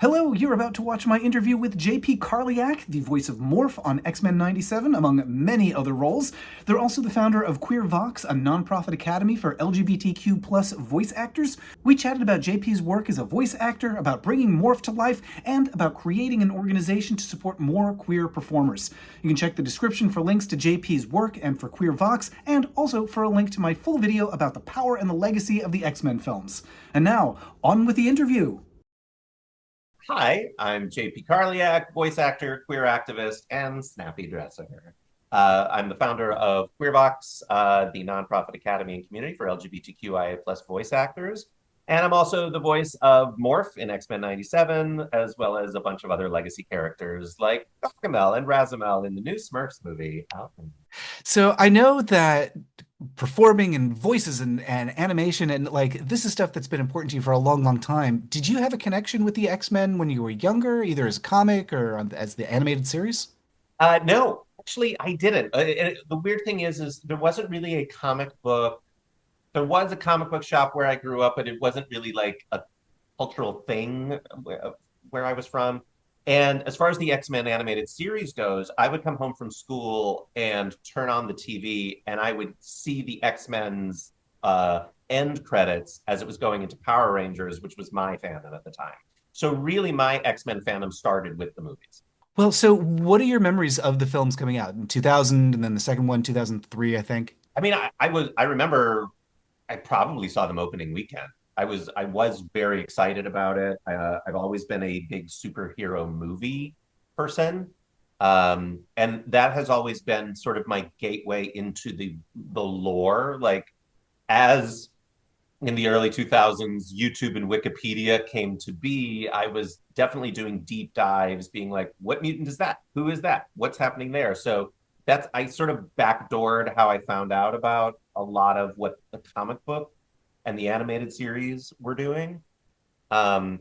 Hello, you're about to watch my interview with JP Karliak, the voice of Morph on X-Men 97, among many other roles. They're also the founder of Queer Vox, a nonprofit academy for LGBTQ plus voice actors. We chatted about JP's work as a voice actor, about bringing Morph to life, and about creating an organization to support more queer performers. You can check the description for links to JP's work and for Queer Vox, and also for a link to my full video about the power and the legacy of the X-Men films. And now, on with the interview. Hi, I'm JP Karliak, voice actor, queer activist, and snappy dresser. I'm the founder of Queer Vox, the nonprofit academy and community for LGBTQIA plus voice actors. And I'm also the voice of Morph in X-Men 97, as well as a bunch of other legacy characters like Gargamel and Razamel in the new Smurfs movie. So I know that performing and voices and animation and like this is stuff that's been important to you for a long, long time. Did you have a connection with the X-Men when you were younger, either as a comic or as the animated series? No, actually, I didn't. The weird thing is there wasn't really a comic book. There was a comic book shop where I grew up, but it wasn't really like a cultural thing where I was from. And as far as the X-Men animated series goes, I would come home from school and turn on the TV, and I would see the X-Men's end credits as it was going into Power Rangers, which was my fandom at the time. So really, my X-Men fandom started with the movies. Well, so what are your memories of the films coming out in 2000 and then the second one, 2003, I think? I remember I probably saw them opening weekend. I was very excited about it. I've always been a big superhero movie person, and that has always been sort of my gateway into the lore. Like as in the early 2000s, YouTube and Wikipedia came to be, I was definitely doing deep dives, being like, what mutant is that? Who is that? What's happening there? So that's I sort of backdoored how I found out about a lot of what the comic book and the animated series were doing. Um,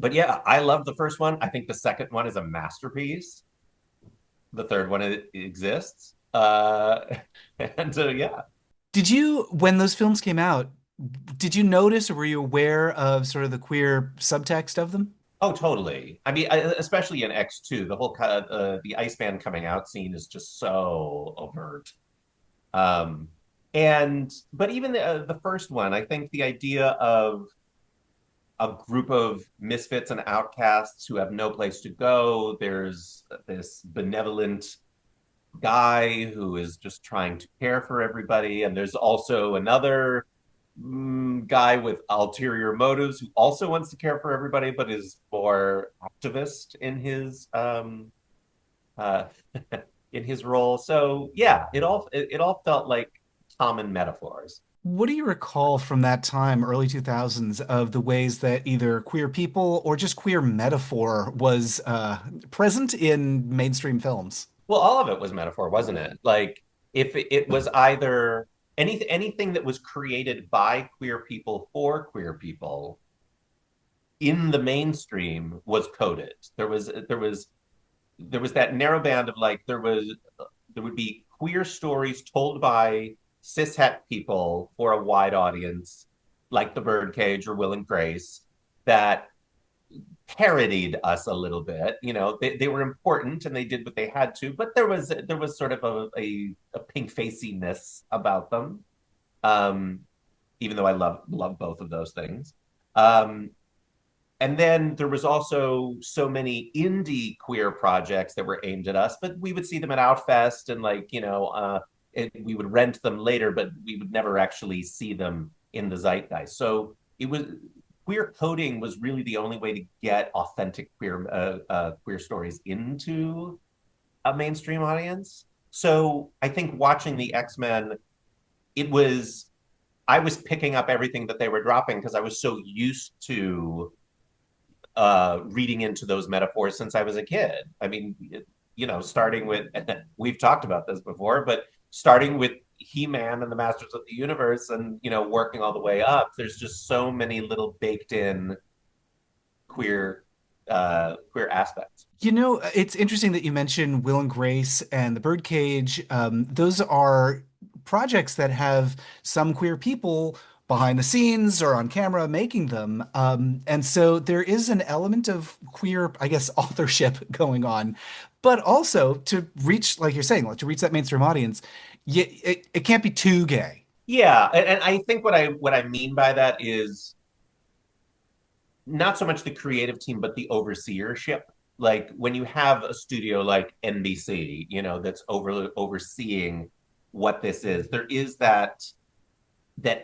but yeah, I love the first one. I think the second one is a masterpiece. The third one exists. And so yeah. Did you, when those films came out, did you notice or were you aware of sort of the queer subtext of them? Oh, totally. I mean, especially in X2, the Iceman coming out scene is just so overt. Um, but even the first one, I think the idea of a group of misfits and outcasts who have no place to go. There's this benevolent guy who is just trying to care for everybody, and there's also another guy with ulterior motives who also wants to care for everybody, but is more activist uh, in his role. So yeah, it all felt like common metaphors. What do you recall from that time, early 2000s, of the ways that either queer people or just queer metaphor was present in mainstream films? Well, all of it was metaphor, wasn't it? Like if it was either anything that was created by queer people for queer people in the mainstream was coded. There was that narrow band of like there would be queer stories told by cishet people for a wide audience, like The Birdcage or Will and Grace, that parodied us a little bit. You know, they were important and they did what they had to, but there was sort of a pink faciness about them. Um, Even though I love both of those things. Um, and then there was also so many indie queer projects that were aimed at us, but we would see them at Outfest and we would rent them later, but we would never actually see them in the zeitgeist. So it was queer coding was really the only way to get authentic queer stories into a mainstream audience. So I think watching the X-Men, it was I was picking up everything that they were dropping because I was so used to reading into those metaphors since I was a kid. I mean, starting with, we've talked about this before, but starting with He-Man and the Masters of the Universe and, working all the way up, there's just so many little baked in queer, queer aspects. It's interesting that you mentioned Will and Grace and The Birdcage. Those are projects that have some queer people behind the scenes or on camera making them. And so there is an element of queer, I guess, authorship going on. But also to reach, like you're saying, like to reach that mainstream audience, it can't be too gay. Yeah, and I think what I mean by that is not so much the creative team, but the overseership. Like when you have a studio like NBC, that's overseeing what this is, there is that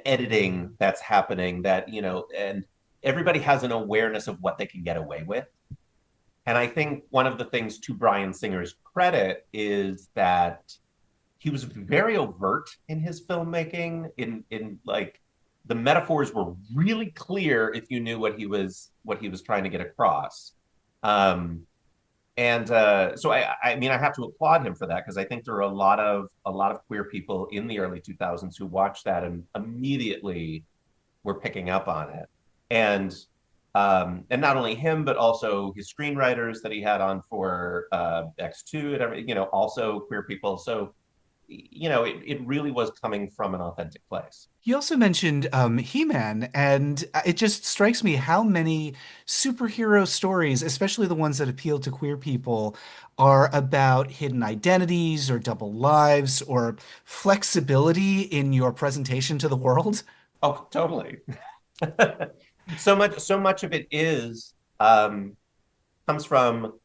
editing that's happening that, and everybody has an awareness of what they can get away with. And I think one of the things to Bryan Singer's credit is that he was very overt in his filmmaking. In like the metaphors were really clear if you knew what he was trying to get across. Um, and so I mean I have to applaud him for that because I think there are a lot of queer people in the early 2000s who watched that and immediately were picking up on it. And not only him, but also his screenwriters that he had on for X2 and also queer people. So, it really was coming from an authentic place. You also mentioned He-Man, and it just strikes me how many superhero stories, especially the ones that appeal to queer people, are about hidden identities or double lives or flexibility in your presentation to the world. Oh, totally. So much of it comes from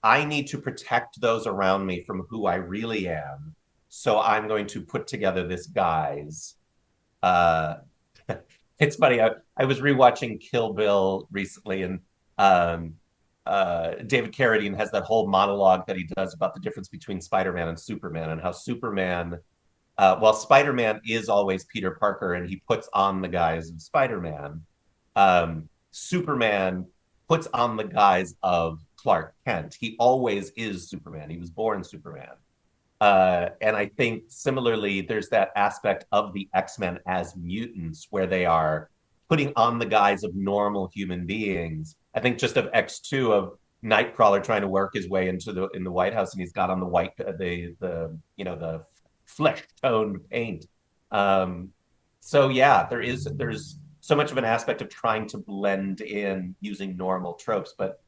I need to protect those around me from who I really am. So I'm going to put together this guise. Uh, it's funny. I was rewatching Kill Bill recently, and um, David Carradine has that whole monologue that he does about the difference between Spider-Man and Superman, and how Superman, while Spider-Man is always Peter Parker, and he puts on the guise of Spider-Man, Superman puts on the guise of Clark Kent. He always is Superman. He was born Superman. And I think similarly, there's that aspect of the X-Men as mutants where they are putting on the guise of normal human beings. I think just of X2 of Nightcrawler trying to work his way in the White House and he's got on the flesh toned paint. Um, so yeah, there's so much of an aspect of trying to blend in using normal tropes, but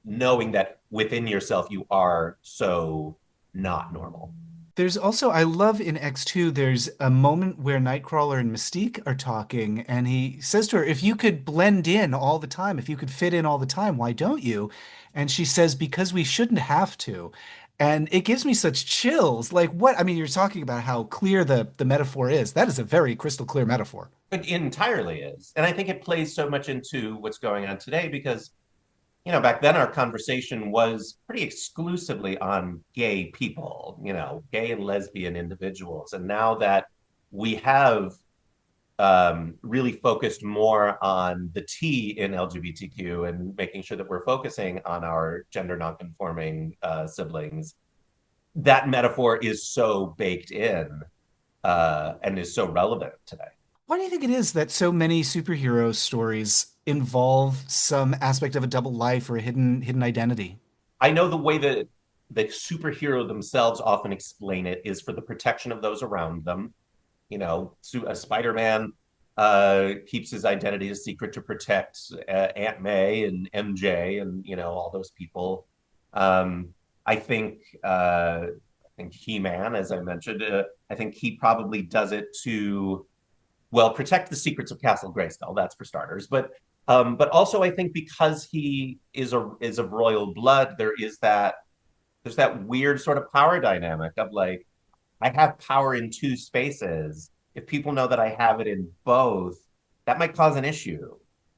knowing that within yourself you are so not normal. There's also, I love in X2, there's a moment where Nightcrawler and Mystique are talking, and he says to her, if you could blend in all the time, if you could fit in all the time, why don't you? And she says, because we shouldn't have to. And it gives me such chills. Like, what? I mean, you're talking about how clear the metaphor is. That is a very crystal clear metaphor. It entirely is. And I think it plays so much into what's going on today because, back then our conversation was pretty exclusively on gay people, gay and lesbian individuals. And now that we have really focused more on the T in LGBTQ and making sure that we're focusing on our gender nonconforming siblings, that metaphor is so baked in and is so relevant today. Why do you think it is that so many superhero stories involve some aspect of a double life or a hidden identity? I know the way that the superhero themselves often explain it is for the protection of those around them. A Spider-Man keeps his identity a secret to protect Aunt May and MJ and all those people. Um, I think He-Man, as I mentioned, I think he probably does it to well protect the secrets of Castle Grayskull. That's for starters, but also I think because he is of royal blood, there's that weird sort of power dynamic of like I have power in two spaces. If people know that I have it in both, that might cause an issue.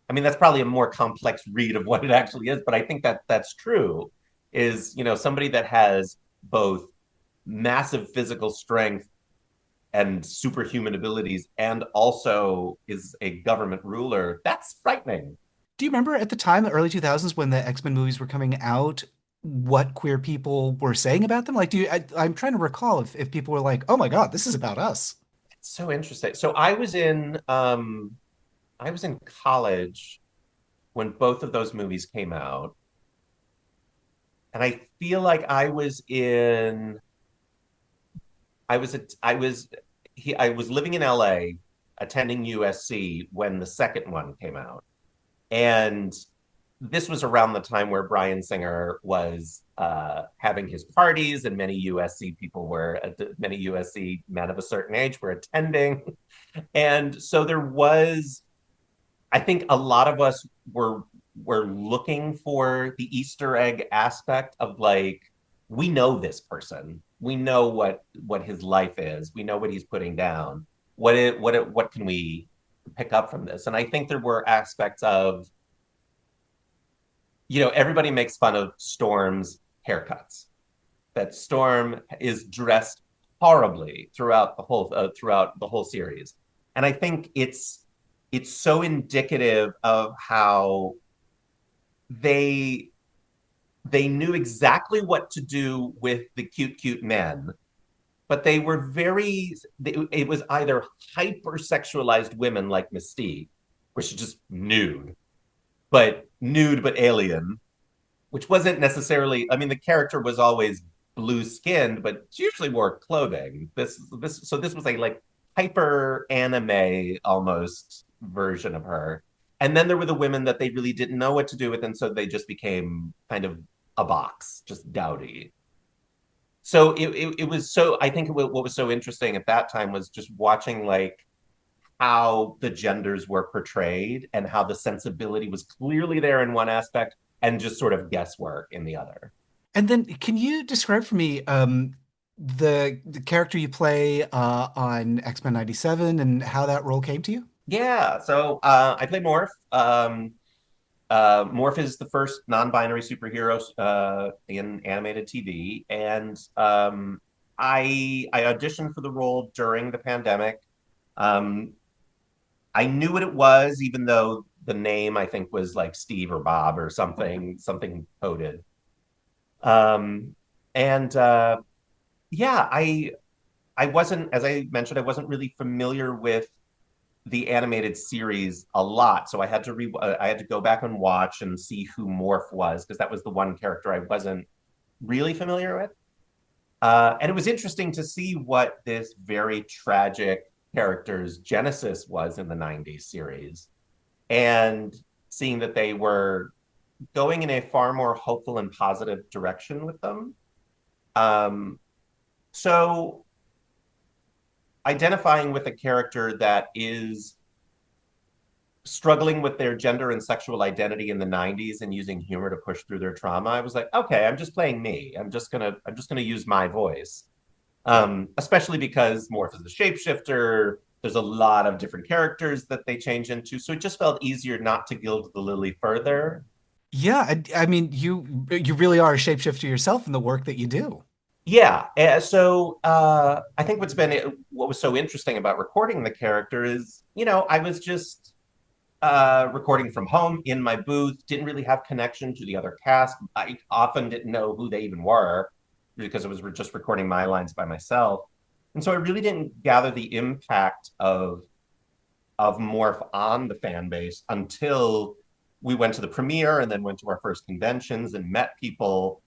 I mean, that's probably a more complex read of what it actually is, but I think that that's true. Is somebody that has both massive physical strength and superhuman abilities and also is a government ruler, that's frightening. Do you remember at the time, the early 2000s, when the X-Men movies were coming out, what queer people were saying about them? Like, I'm trying to recall if people were like, "Oh my God, this is about us." It's so interesting. So I was in college when both of those movies came out, and I feel like I was living in LA. attending USC when the second one came out. And this was around the time where Bryan Singer was having his parties, and many USC men of a certain age were attending. And so there was, I think a lot of us were looking for the Easter egg aspect of like, we know this person. We know what his life is. We know what he's putting down. What can we pick up from this? And I think there were aspects of, everybody makes fun of Storm's haircuts. That Storm is dressed horribly throughout the whole series, and I think it's so indicative of how they they knew exactly what to do with the cute men, but it was either hyper sexualized women like Mystique, where she's just nude but alien, which wasn't necessarily, I mean, the character was always blue skinned, but she usually wore clothing. This was a like hyper anime almost version of her. And then there were the women that they really didn't know what to do with, and so they just became kind of a box, just dowdy. So it was so, I think what was so interesting at that time was just watching like how the genders were portrayed and how the sensibility was clearly there in one aspect and just sort of guesswork in the other. And then, can you describe for me the character you play on X-Men '97 and how that role came to you? Yeah, so I play Morph. Morph is the first non-binary superhero in animated TV, and I auditioned for the role during the pandemic. Um, I knew what it was, even though the name I think was like Steve or Bob or something coded. Um, and yeah, I wasn't, as I mentioned, I wasn't really familiar with the animated series a lot, so I had to go back and watch and see who Morph was, because that was the one character I wasn't really familiar with. And it was interesting to see what this very tragic character's genesis was in the '90s series, and seeing that they were going in a far more hopeful and positive direction with them. Um, so identifying with a character that is struggling with their gender and sexual identity in the '90s and using humor to push through their trauma, I was like, okay, I'm just playing me. I'm just gonna use my voice. Especially because Morph is a shapeshifter. There's a lot of different characters that they change into, so it just felt easier not to gild the lily further. Yeah, I mean, you really are a shapeshifter yourself in the work that you do. Yeah. I think what was so interesting about recording the character is, I was just recording from home in my booth, didn't really have connection to the other cast. I often didn't know who they even were because I was just recording my lines by myself. And so I really didn't gather the impact of Morph on the fan base until we went to the premiere and then went to our first conventions and met people.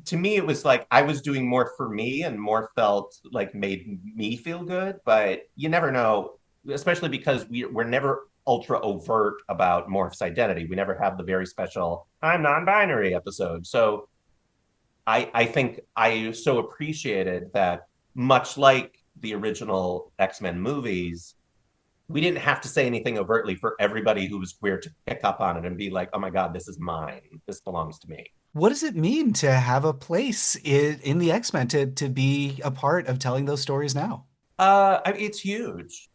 To me, it was like I was doing more for me, and more felt like made me feel good. But you never know, especially because we're never ultra overt about Morph's identity. We never have the very special "I'm non-binary" episode. So I think I so appreciated that, much like the original X-Men movies, we didn't have to say anything overtly for everybody who was queer to pick up on it and be like, "Oh my God, this is mine. This belongs to me." What does it mean to have a place in the X-Men to be a part of telling those stories now? It's huge.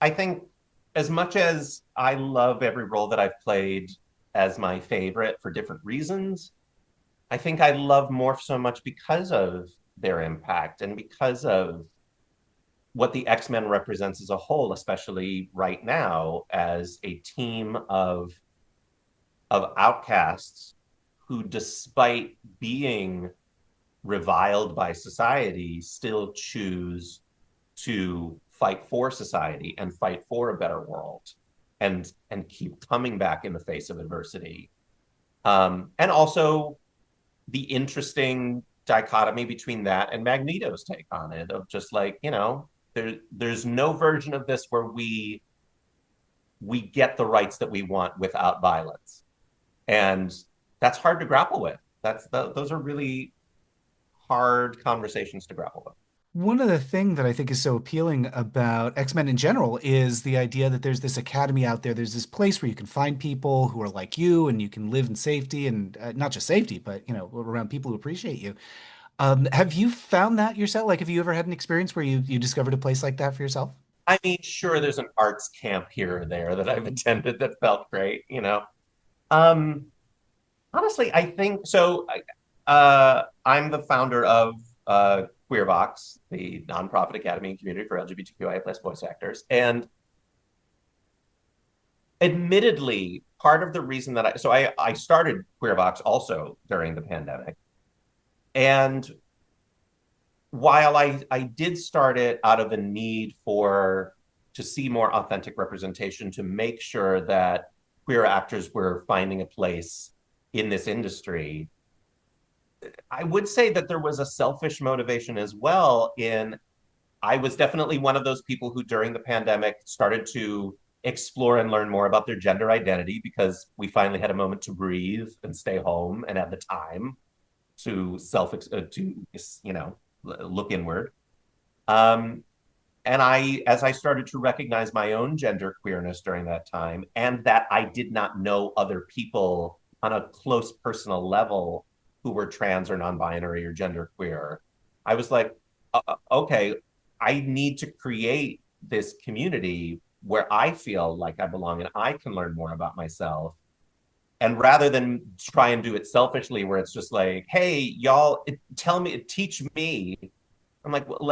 I think as much as I love every role that I've played as my favorite for different reasons, I think I love Morph so much because of their impact and because of what the X-Men represents as a whole, especially right now as a team of outcasts who, despite being reviled by society, still choose to fight for society and fight for a better world, and keep coming back in the face of adversity. And also the interesting dichotomy between that and Magneto's take on it, of just like, there's no version of this where we get the rights that we want without violence. And that's hard to grapple with. Those are really hard conversations to grapple with. One of the things that I think is so appealing about X-Men in general is the idea that there's this academy out there. There's this place where you can find people who are like you and you can live in safety and not just safety, but around people who appreciate you. Have you found that yourself? Like, have you ever had an experience where you discovered a place like that for yourself? I mean, sure, there's an arts camp here or there that I've attended that felt great, you know. Um, Honestly, I think so. I'm the founder of Queer Vox, the nonprofit academy and community for LGBTQIA plus voice actors. And admittedly, part of the reason that I started Queer Vox also during the pandemic. And while I did start it out of a need for to see more authentic representation, to make sure that queer actors were finding a place in this industry, I would say that there was a selfish motivation as well. In I was definitely one of those people who during the pandemic started to explore and learn more about their gender identity because we finally had a moment to breathe and stay home and had the time to look inward. Um, and as I started to recognize my own gender queerness during that time, and that I did not know other people on a close personal level who were trans or non-binary or gender queer, I was like, okay, I need to create this community where I feel like I belong and I can learn more about myself. And rather than try and do it selfishly, where it's just like, hey, y'all, tell me, teach me. I'm like, well,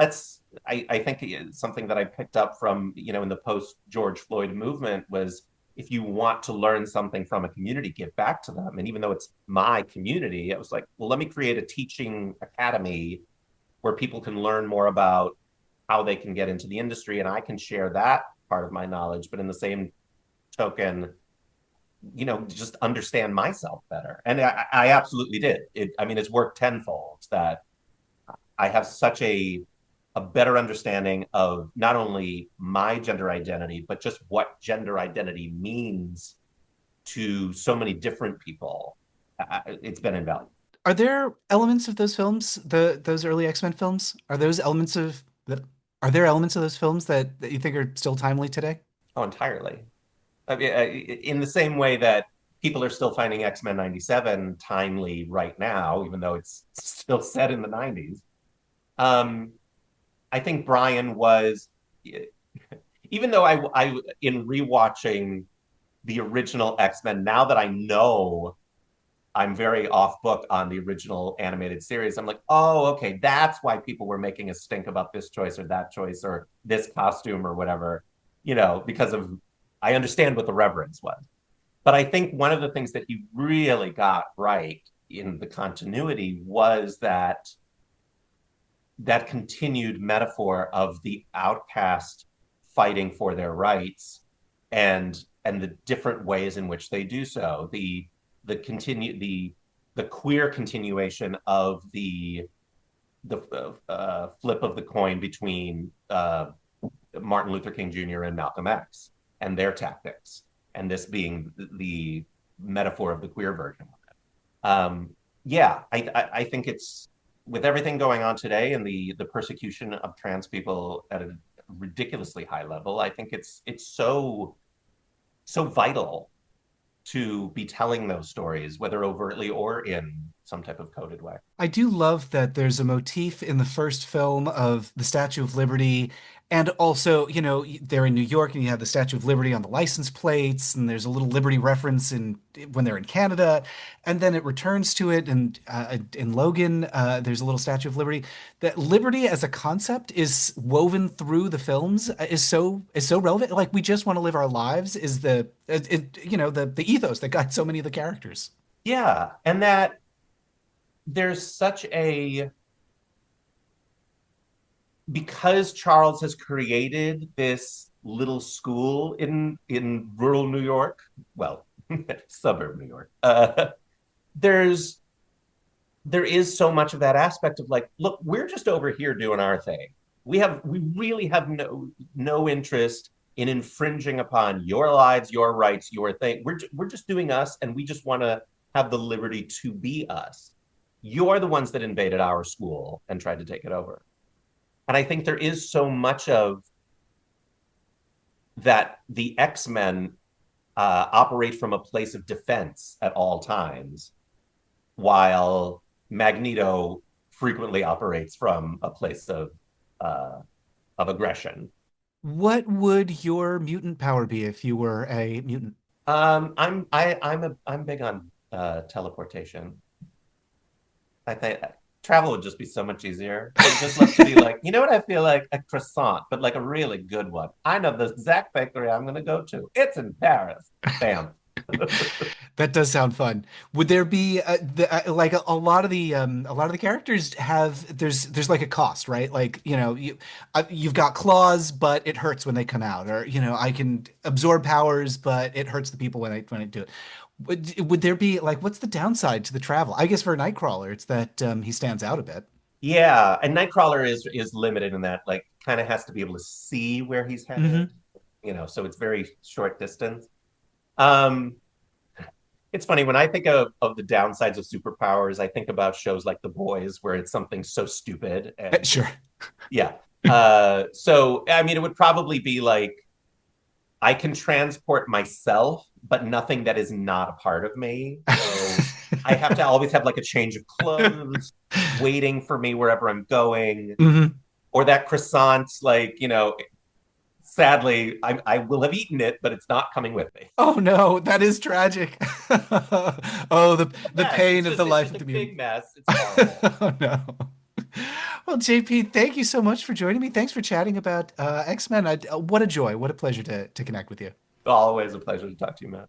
I think it's something that I picked up from, in the post George Floyd movement was if you want to learn something from a community, give back to them. And even though it's my community, I was like, well, let me create a teaching academy where people can learn more about how they can get into the industry. And I can share that part of my knowledge, but in the same token, just understand myself better. And I absolutely did. I mean, it's worked tenfold that I have such a better understanding of not only my gender identity, but just what gender identity means to so many different people. It's been invaluable. Are there elements of those films, those early X-Men films? Are there elements of those films that you think are still timely today? Oh, entirely. I mean, in the same way that people are still finding X-Men 97 timely right now, even though it's still set in the 90s. Um, I think Brian was, even though in rewatching the original X-Men, now that I know I'm very off book on the original animated series, I'm like, oh, okay, that's why people were making a stink about this choice or that choice or this costume or whatever, because of, I understand what the reverence was. But I think one of the things that he really got right in the continuity was that continued metaphor of the outcast fighting for their rights and the different ways in which they do so. The queer continuation of the flip of the coin between Martin Luther King Jr. and Malcolm X and their tactics, and this being the metaphor of the queer version of it. Yeah, I think it's with everything going on today and the persecution of trans people at a ridiculously high level. I think it's so vital to be telling those stories, whether overtly or in some type of coded way. I do love that there's a motif in the first film of the Statue of Liberty. And also, they're in New York and you have the Statue of Liberty on the license plates, and there's a little Liberty reference when they're in Canada, and then it returns to it. And in Logan, there's a little Statue of Liberty. That liberty as a concept is woven through the films is so relevant. Like we just want to live our lives is the ethos that guides so many of the characters. Yeah, and that there's such a because Charles has created this little school in rural New York, well, suburb New York. There is so much of that aspect of like, look, we're just over here doing our thing. we really have no interest in infringing upon your lives, your rights, your thing. We're just doing us, and we just want to have the liberty to be us. You're the ones that invaded our school and tried to take it over. And I think there is so much of that the X-Men operate from a place of defense at all times, while Magneto frequently operates from a place of aggression. What would your mutant power be if you were a mutant? I'm big on teleportation. I think travel would just be so much easier. I'd just love to be like, you know what I feel like? A croissant, but like a really good one. I know the exact bakery I'm going to go to. It's in Paris. Bam. That does sound fun. Would there be like a lot of the characters have there's like a cost, right? Like, you've got claws, but it hurts when they come out, or I can absorb powers, but it hurts the people when I do it. Would there be like what's the downside to the travel? I guess for a Nightcrawler, it's that he stands out a bit. Yeah, and Nightcrawler is limited in that, like, kind of has to be able to see where he's Hmm. headed, so it's very short distance. Um, it's funny when I think of the downsides of superpowers, I think about shows like The Boys, where it's something so stupid and Sure. just, yeah. So I mean, it would probably be like I can transport myself, but nothing that is not a part of me. So I have to always have like a change of clothes waiting for me wherever I'm going, Hmm. or that croissant, like, sadly, I will have eaten it, but it's not coming with me. Oh no, that is tragic. Oh, A the mess. pain of the It's life just of a the mutant. big mess. It's horrible. Oh no. Well, JP, thank you so much for joining me. Thanks for chatting about X-Men. What a joy. What a pleasure to connect with you. Always a pleasure to talk to you, Matt.